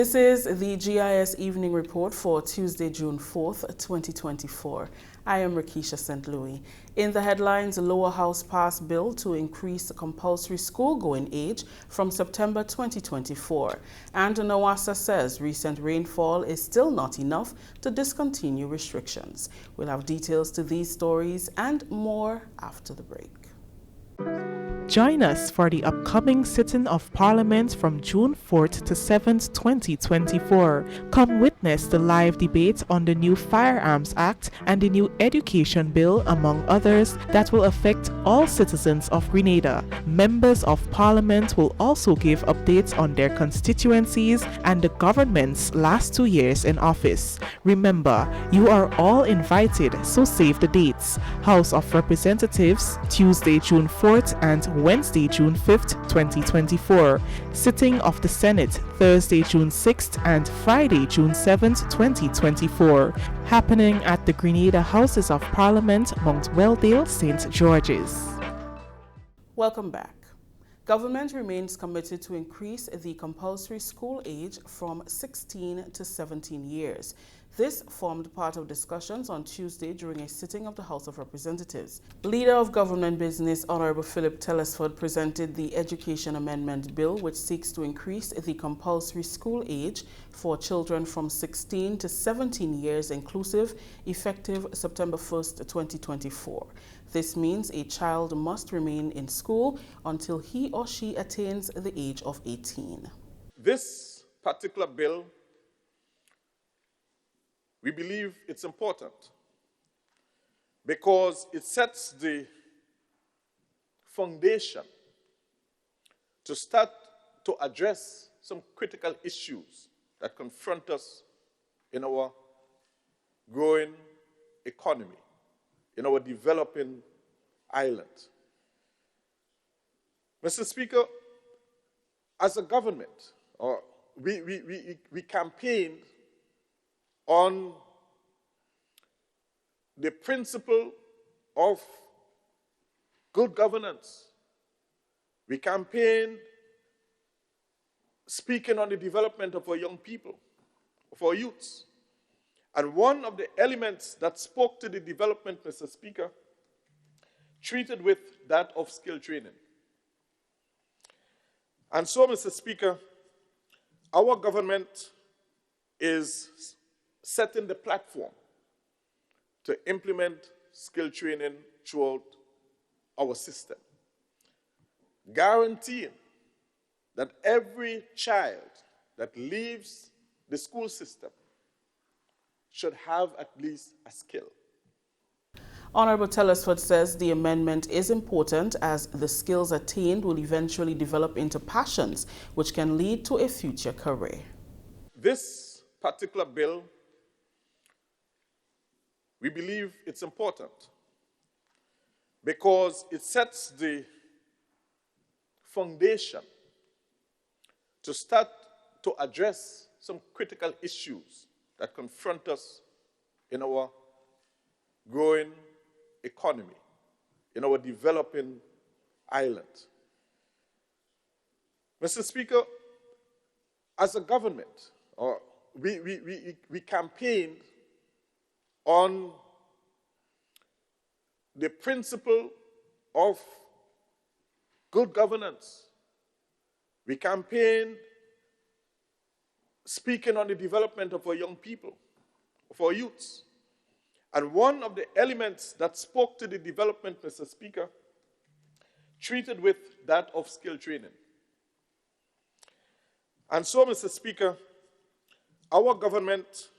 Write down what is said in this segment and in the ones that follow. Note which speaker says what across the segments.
Speaker 1: This is the GIS Evening Report for Tuesday, June 4th, 2024. I am Rakisha St. Louis. In the headlines, Lower House passed bill to increase the compulsory school-going age from September 2024. And NAWASA says recent rainfall is still not enough to discontinue restrictions. We'll have details to these stories and more after the break.
Speaker 2: Join us for the upcoming sitting of Parliament from June 4th to 7th, 2024. Come witness the live debate on the new Firearms Act and the new Education Bill, among others, that will affect all citizens of Grenada. Members of Parliament will also give updates on their constituencies and the government's last 2 years in office. Remember, you are all invited, so save the dates. House of Representatives, Tuesday, June 4th and Wednesday, June 5th, 2024. Sitting of the Senate, Thursday, June 6th and Friday, June 7th, 2024. Happening at the Grenada Houses of Parliament, Mount Welldale, St. George's.
Speaker 1: Welcome back. Government remains committed to increase the compulsory school age from 16 to 17 years. This formed part of discussions on Tuesday during a sitting of the House of Representatives. Leader of Government Business, Honorable Philip Telesford, presented the Education Amendment Bill, which seeks to increase the compulsory school age for children from 16 to 17 years inclusive, effective September 1st, 2024. This means a child must remain in school until he or she attains the age of 18.
Speaker 3: This particular bill, we believe it's important because it sets the foundation to start to address some critical issues that confront us in our growing economy, in our developing island. Mr. Speaker, as a government, we campaigned on the principle of good governance. We campaigned speaking on the development of our young people, of our youths. And one of the elements that spoke to the development, Mr. Speaker, treated with that of skill training. And so, Mr. Speaker, our government is setting the platform to implement skill training throughout our system, guaranteeing that every child that leaves the school system should have at least a skill.
Speaker 1: Honorable Telesford says the amendment is important as the skills attained will eventually develop into passions, which can lead to a future career.
Speaker 3: This particular bill, we believe it's important because it sets the foundation to start to address some critical issues that confront us in our growing economy, in our developing island. Mr. Speaker, as a government, we campaigned on the principle of good governance. We campaigned speaking on the development of our young people, of our youths. And one of the elements that spoke to the development, Mr. Speaker, treated with that of skill training. And so, Mr. Speaker, our government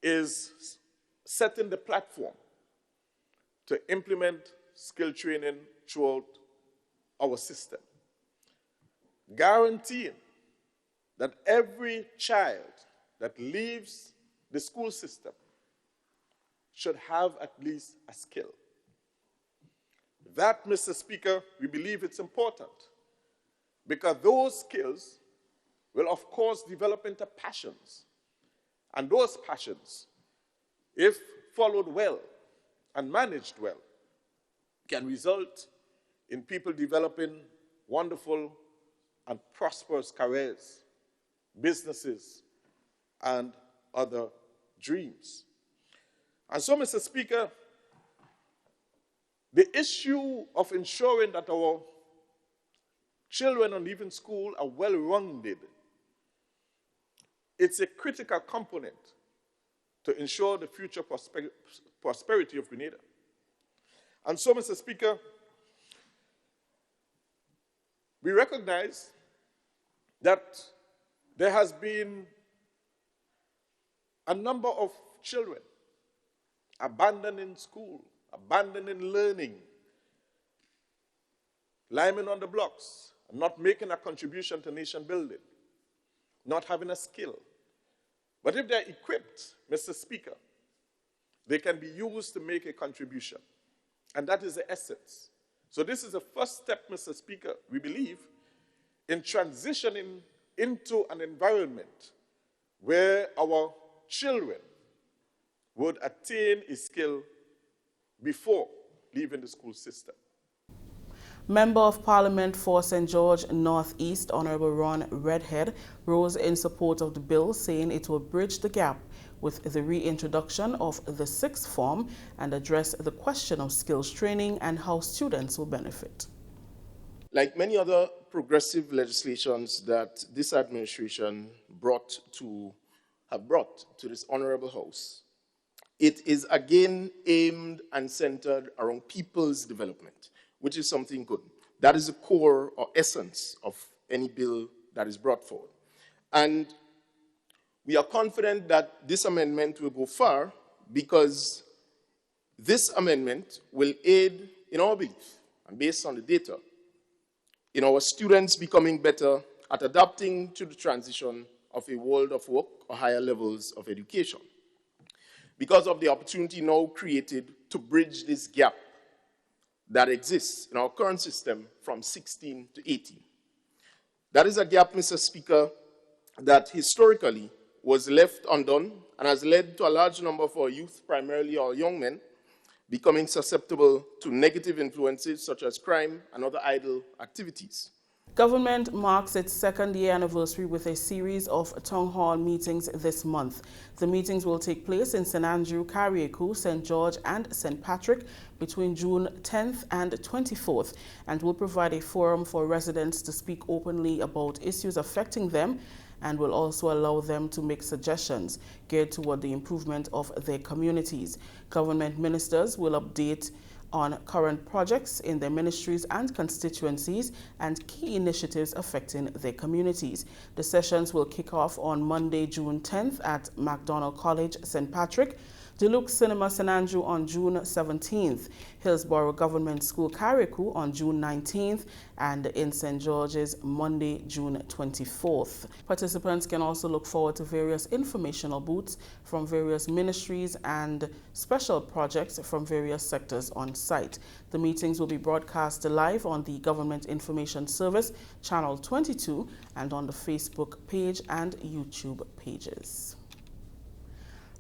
Speaker 3: is setting the platform to implement skill training throughout our system, guaranteeing that every child that leaves the school system should have at least a skill. That, Mr. Speaker, we believe it's important because those skills will, of course, develop into passions. And those passions, if followed well and managed well, can result in people developing wonderful and prosperous careers businesses, and other dreams. And so, Mr. Speaker, the issue of ensuring that our children on leaving school are well-rounded, it's a critical component to ensure the future prosperity of Grenada. And so, Mr. Speaker, we recognize that there has been a number of children abandoning school, abandoning learning, climbing on the blocks, not making a contribution to nation building, not having a skill. But if they're equipped, Mr. Speaker, they can be used to make a contribution. And that is the essence. So this is the first step, Mr. Speaker, we believe, in transitioning into an environment where our children would attain a skill before leaving the school system.
Speaker 1: Member of Parliament for St. George North East, Honorable Ron Redhead, rose in support of the bill, saying it will bridge the gap with the reintroduction of the sixth form and address the question of skills training and how students will benefit.
Speaker 4: Like many other progressive legislations that this administration brought to this honorable house, it is again aimed and centered around people's development, which is something good. That is the core or essence of any bill that is brought forward. And we are confident that this amendment will go far because this amendment will aid in our belief, and based on the data, in our students becoming better at adapting to the transition of a world of work or higher levels of education, because of the opportunity now created to bridge this gap that exists in our current system from 16 to 18. That is a gap, Mr. Speaker, that historically was left undone and has led to a large number of our youth, primarily our young men, becoming susceptible to negative influences such as crime and other idle activities.
Speaker 1: Government marks its second-year anniversary with a series of town hall meetings this month. The meetings will take place in St. Andrew, Carriacou, St. George and St. Patrick between June 10th and 24th and will provide a forum for residents to speak openly about issues affecting them and will also allow them to make suggestions geared toward the improvement of their communities. Government ministers will update on current projects in their ministries and constituencies and key initiatives affecting their communities. The sessions will kick off on Monday, June 10th at MacDonald College, St. Patrick, Deluxe Cinema St. Andrew on June 17th, Hillsborough Government School Carriacou on June 19th, and in St. George's Monday, June 24th. Participants can also look forward to various informational booths from various ministries and special projects from various sectors on site. The meetings will be broadcast live on the Government Information Service, Channel 22, and on the Facebook page and YouTube pages.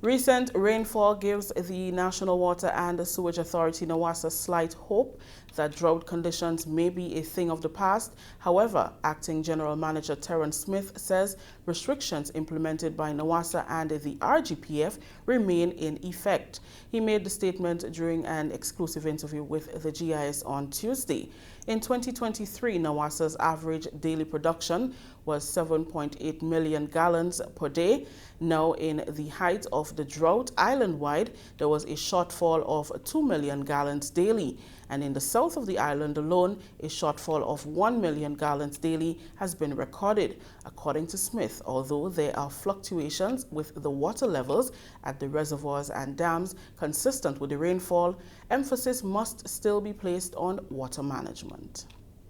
Speaker 1: Recent rainfall gives the National Water and Sewage Authority, NAWASA, slight hope that drought conditions may be a thing of the past. However, Acting General Manager Terence Smith says restrictions implemented by NAWASA and the RGPF remain in effect. He made the statement during an exclusive interview with the GIS on Tuesday. In 2023, NAWASA's average daily production was 7.8 million gallons per day. Now, in the height of the drought island-wide, there was a shortfall of 2 million gallons daily. And in the south of the island alone, a shortfall of 1 million gallons daily has been recorded, according to Smith. Although there are fluctuations with the water levels at the reservoirs and dams consistent with the rainfall, emphasis must still be placed on water management.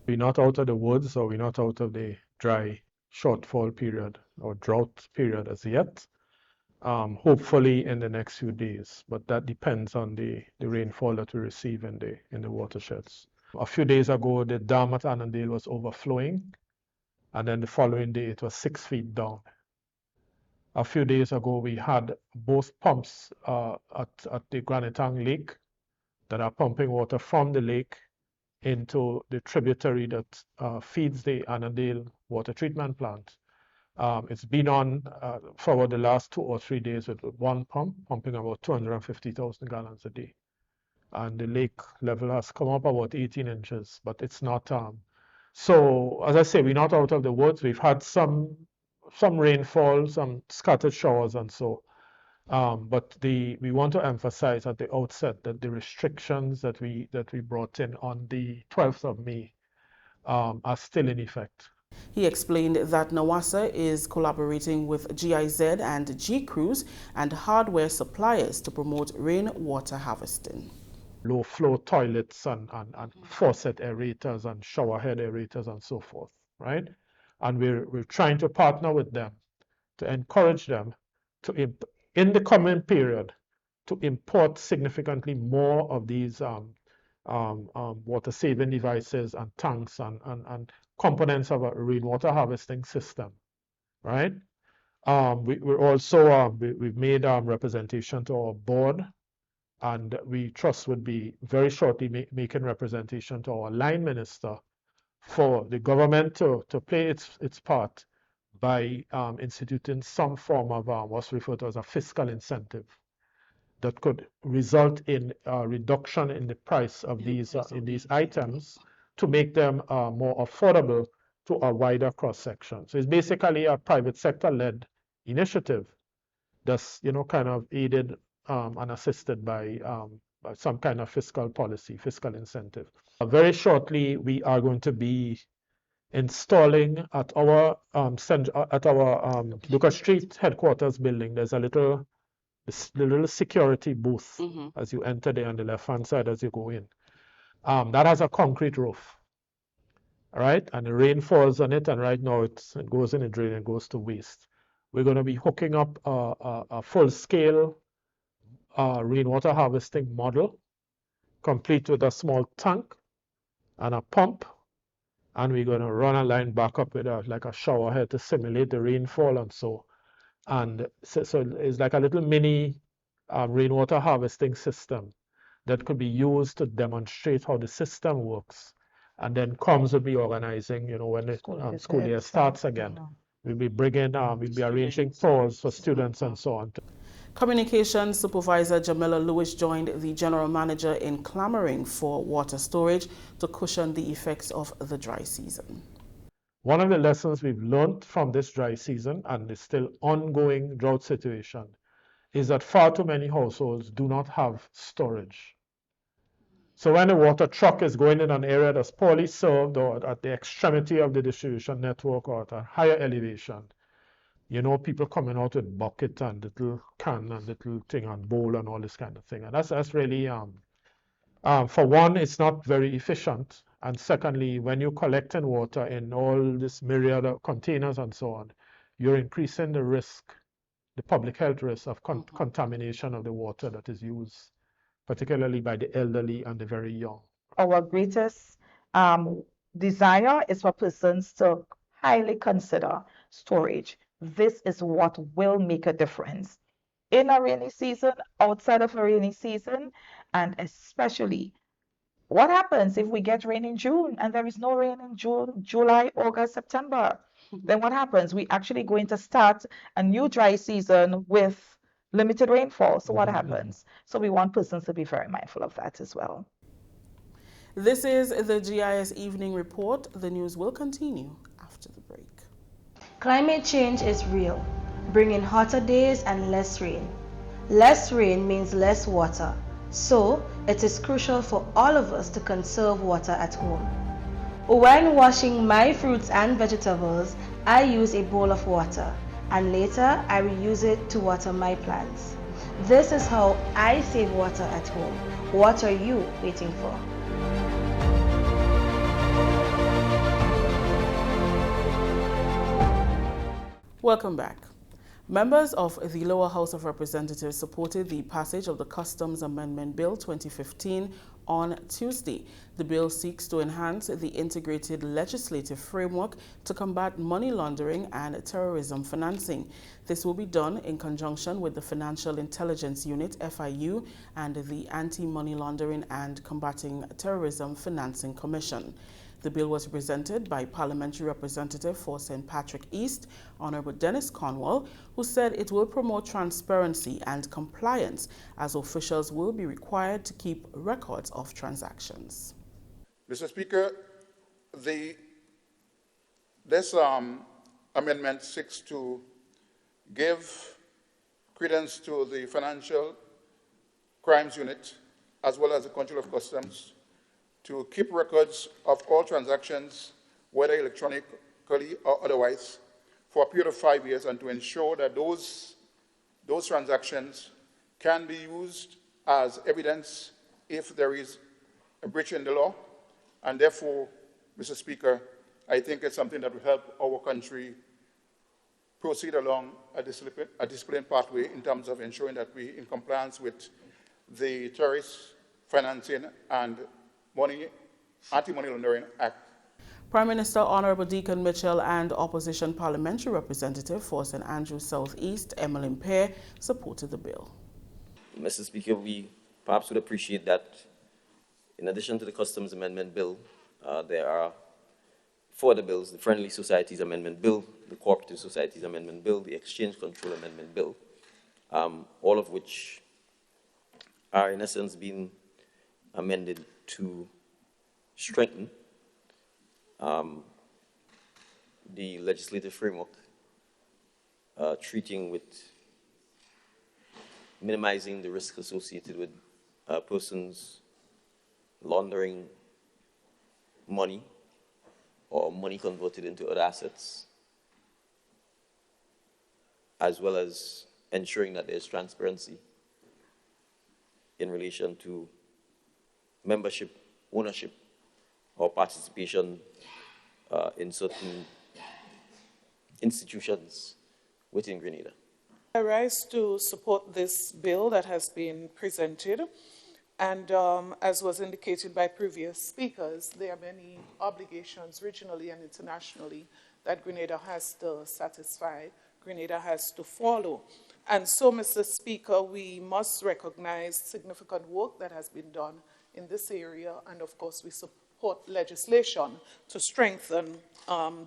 Speaker 5: We're not out of the woods, or we're not out of the dry shortfall period or drought period as yet. Hopefully in the next few days, but that depends on the rainfall that we receive in the watersheds. A few days ago, the dam at Annandale was overflowing, and then the following day it was 6 feet down. A few days ago, we had both pumps at the Granitang Lake that are pumping water from the lake into the tributary that feeds the Annandale water treatment plant. It's been on for the last 2 or 3 days with one pump, pumping about 250,000 gallons a day. And the lake level has come up about 18 inches, but it's not. So, as I say, we're not out of the woods. We've had some rainfall, some scattered showers, and so. But we want to emphasize at the outset that the restrictions that we brought in on the 12th of May are still in effect.
Speaker 1: He explained that NAWASA is collaborating with GIS and G-Crews and hardware suppliers to promote rainwater harvesting.
Speaker 5: Low flow toilets and faucet aerators and shower head aerators and so forth, right? And we're trying to partner with them to encourage them to, in the coming period, to import significantly more of these water saving devices and tanks and components of a rainwater harvesting system, right? We're also, we've made representation to our board, and we trust would be very shortly making representation to our line minister for the government to play its part by instituting some form of what's referred to as a fiscal incentive that could result in a reduction in the price of these items to make them more affordable to a wider cross-section. So it's basically a private sector-led initiative that's, kind of aided and assisted by some kind of fiscal policy, fiscal incentive. Very shortly, we are going to be installing at our Lucas Street headquarters building. There's a little security booth as you enter there on the left-hand side as you go in. That has a concrete roof, all right? And the rain falls on it, and right now it goes in the drain and goes to waste. We're going to be hooking up a full-scale rainwater harvesting model, complete with a small tank and a pump, and we're going to run a line back up with like a shower head to simulate the rainfall and so. And so it's like a little mini rainwater harvesting system that could be used to demonstrate how the system works. And then comes with be organizing, when the school year starts again. We'll be bringing, we'll be arranging tours for students and so on.
Speaker 1: Communications Supervisor Jamila Lewis joined the General Manager in clamoring for water storage to cushion the effects of the dry season.
Speaker 5: One of the lessons we've learned from this dry season and the still ongoing drought situation is that far too many households do not have storage. So when a water truck is going in an area that's poorly served or at the extremity of the distribution network or at a higher elevation, people coming out with bucket and little can and little thing and bowl and all this kind of thing. And that's really, for one, it's not very efficient. And secondly, when you're collecting water in all this myriad of containers and so on, you're increasing the risk, the public health risk of contamination of the water that is used, particularly by the elderly and the very young.
Speaker 6: Our greatest desire is for persons to highly consider storage. This is what will make a difference in a rainy season, outside of a rainy season, and especially what happens if we get rain in June and there is no rain in June, July, August, September? Then what happens? We're actually going to start a new dry season with limited rainfall. So what happens? So we want persons to be very mindful of that as well.
Speaker 1: This is the GIS Evening Report. The news will continue after the break.
Speaker 7: Climate change is real, bringing hotter days and less rain. Less rain means less water. So, it is crucial for all of us to conserve water at home. When washing my fruits and vegetables, I use a bowl of water, and later I reuse it to water my plants. This is how I save water at home. What are you waiting for?
Speaker 1: Welcome back. Members of the Lower House of Representatives supported the passage of the Customs Amendment Bill 2015 on Tuesday. The bill seeks to enhance the integrated legislative framework to combat money laundering and terrorism financing. This will be done in conjunction with the Financial Intelligence Unit, FIU, and the Anti-Money Laundering and Combating Terrorism Financing Commission. The bill was presented by Parliamentary Representative for St. Patrick East, Honorable Dennis Cornwall, who said it will promote transparency and compliance as officials will be required to keep records of transactions.
Speaker 8: Mr. Speaker, this amendment seeks to give credence to the Financial Crimes Unit as well as the Control of Customs to keep records of all transactions, whether electronically or otherwise, for a period of 5 years, and to ensure that those transactions can be used as evidence if there is a breach in the law. And therefore, Mr. Speaker, I think it's something that will help our country proceed along a disciplined pathway in terms of ensuring that we're in compliance with the Terrorist Financing and Anti-Money Laundering Act.
Speaker 1: Prime Minister Honorable Deacon Mitchell and Opposition Parliamentary Representative for St. Andrews South East, Emmeline Pear, supported the bill.
Speaker 9: Mr. Speaker, we perhaps would appreciate that in addition to the Customs Amendment Bill, there are 4 other bills: the Friendly Societies Amendment Bill, the Cooperative Societies Amendment Bill, the Exchange Control Amendment Bill, all of which are in essence being amended to strengthen the legislative framework, treating with minimizing the risk associated with persons laundering money or money converted into other assets, as well as ensuring that there's transparency in relation to membership, ownership, or participation in certain institutions within Grenada.
Speaker 2: I rise to support this bill that has been presented, and as was indicated by previous speakers, there are many obligations regionally and internationally that Grenada has to satisfy, Grenada has to follow. And so, Mr. Speaker, we must recognize significant work that has been done in this area, and of course we support legislation to strengthen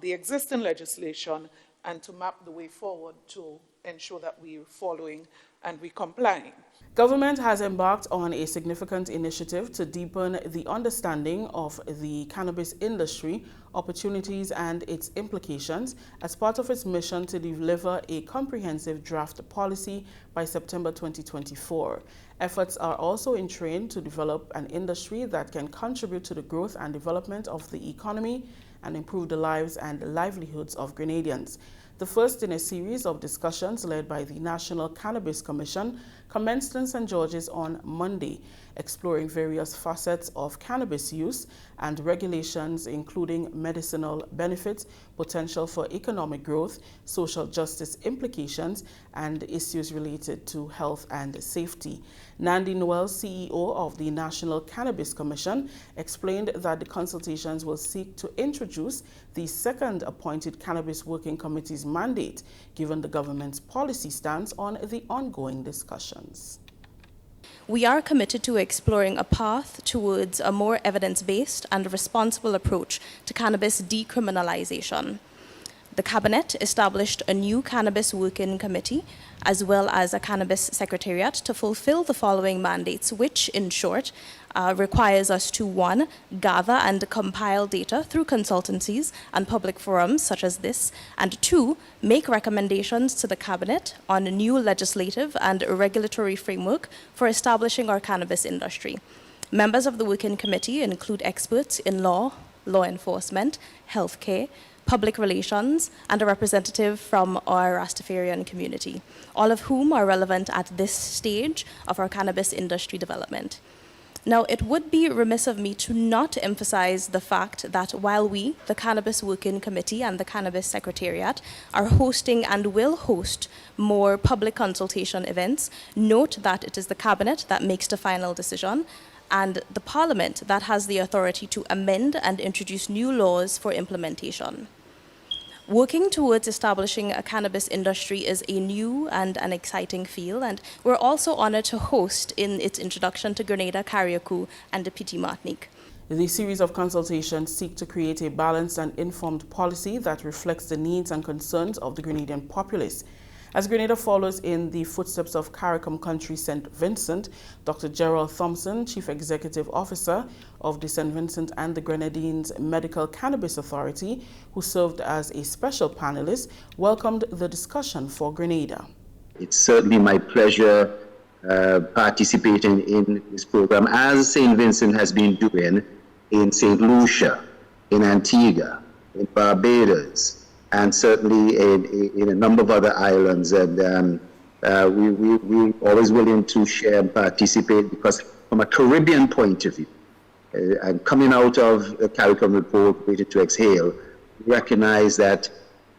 Speaker 2: the existing legislation and to map the way forward to ensure that we're following and we're complying.
Speaker 1: Government has embarked on a significant initiative to deepen the understanding of the cannabis industry, opportunities and its implications as part of its mission to deliver a comprehensive draft policy by September 2024. Efforts are also in train to develop an industry that can contribute to the growth and development of the economy and improve the lives and livelihoods of Grenadians. The first in a series of discussions led by the National Cannabis Commission commenced in St. George's on Monday, exploring various facets of cannabis use and regulations, including medicinal benefits, potential for economic growth, social justice implications, and issues related to health and safety. Nandi Noel, CEO of the National Cannabis Commission, explained that the consultations will seek to introduce the second appointed Cannabis Working Committee's mandate, given the government's policy stance on the ongoing discussions.
Speaker 10: We are committed to exploring a path towards a more evidence-based and responsible approach to cannabis decriminalization. The Cabinet established a new Cannabis Working Committee as well as a Cannabis Secretariat to fulfill the following mandates, which, in short, requires us to, 1, gather and compile data through consultancies and public forums such as this, and 2, make recommendations to the Cabinet on a new legislative and regulatory framework for establishing our cannabis industry. Members of the Working Committee include experts in law, law enforcement, healthcare, public relations, and a representative from our Rastafarian community, all of whom are relevant at this stage of our cannabis industry development. Now, it would be remiss of me to not emphasize the fact that while we, the Cannabis Working Committee and the Cannabis Secretariat, are hosting and will host more public consultation events, note that it is the Cabinet that makes the final decision, and the Parliament that has the authority to amend and introduce new laws for implementation. Working towards establishing a cannabis industry is a new and an exciting field, and we're also honored to host in its introduction to Grenada, Carriacou, and the Petit Martinique.
Speaker 1: The series of consultations seek to create a balanced and informed policy that reflects the needs and concerns of the Grenadian populace. As Grenada follows in the footsteps of CARICOM country St. Vincent, Dr. Gerald Thompson, Chief Executive Officer of the St. Vincent and the Grenadines Medical Cannabis Authority, who served as a special panelist, welcomed the discussion for Grenada.
Speaker 11: It's certainly my pleasure participating in this program, as St. Vincent has been doing in St. Lucia, in Antigua, in Barbados, and certainly in a number of other islands. And we're always willing to share and participate, because from a Caribbean point of view, and coming out of the CARICOM report, Waited to Exhale, we recognize that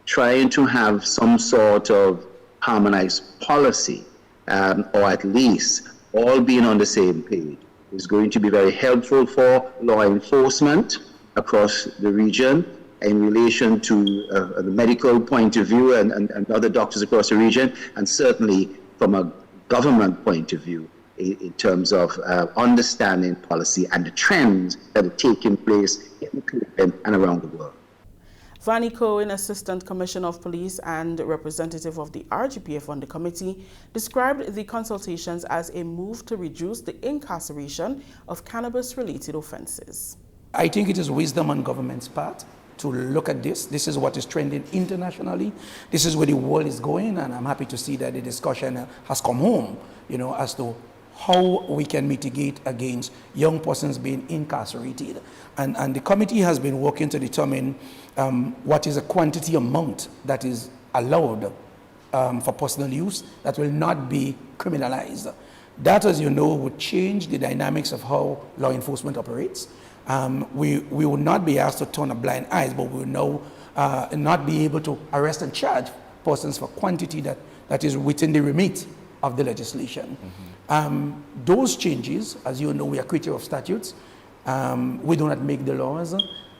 Speaker 11: trying to have some sort of harmonized policy, or at least all being on the same page, is going to be very helpful for law enforcement across the region in relation to the medical point of view and other doctors across the region, and certainly from a government point of view in terms of understanding policy and the trends that are taking place in the Caribbean and around the world.
Speaker 1: Vanny Cohen, Assistant Commissioner of Police and representative of the RGPF on the committee, described the consultations as a move to reduce the incarceration of cannabis-related offenses.
Speaker 12: I think it is wisdom on government's part to look at this. This is what is trending internationally. This is where the world is going, and I'm happy to see that the discussion has come home, as to how we can mitigate against young persons being incarcerated. And the committee has been working to determine what is a quantity amount that is allowed for personal use that will not be criminalized. That, as you know, would change the dynamics of how law enforcement operates. We will not be asked to turn a blind eye, but we will now not be able to arrest and charge persons for quantity that is within the remit of the legislation. Those changes, as you know, we are creature of statutes. We do not make the laws,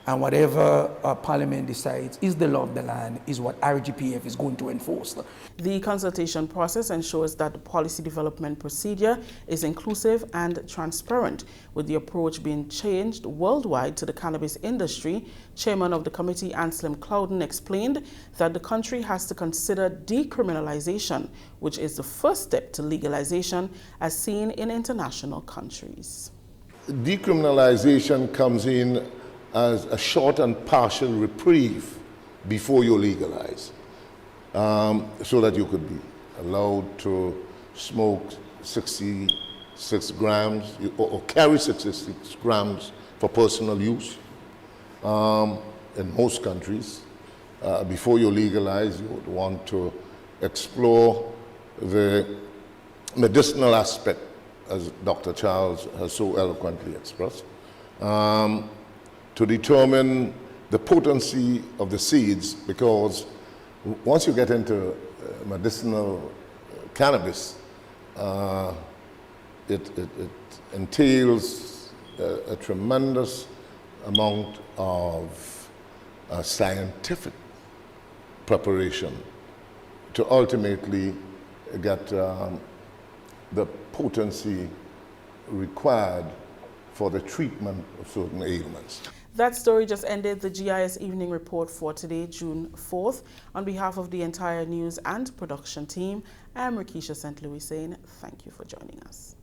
Speaker 12: and whatever Parliament decides is the law of the land, is what RGPF is going to enforce.
Speaker 1: The consultation process ensures that the policy development procedure is inclusive and transparent, with the approach being changed worldwide to the cannabis industry. Chairman of the committee, Anselm Clouden, explained that the country has to consider decriminalization, which is the first step to legalization as seen in international countries.
Speaker 13: Decriminalization comes in as a short and partial reprieve before you legalize, so that you could be allowed to smoke 66 grams or carry 66 grams for personal use. In most countries, before you legalize, you would want to explore the medicinal aspect, as Dr. Charles has so eloquently expressed, to determine the potency of the seeds, because once you get into medicinal cannabis, it entails a tremendous amount of scientific preparation to ultimately get the potency required for the treatment of certain ailments.
Speaker 1: That story just ended the GIS Evening Report for today, June 4th. On behalf of the entire news and production team, I am Rikisha St. Louis saying thank you for joining us.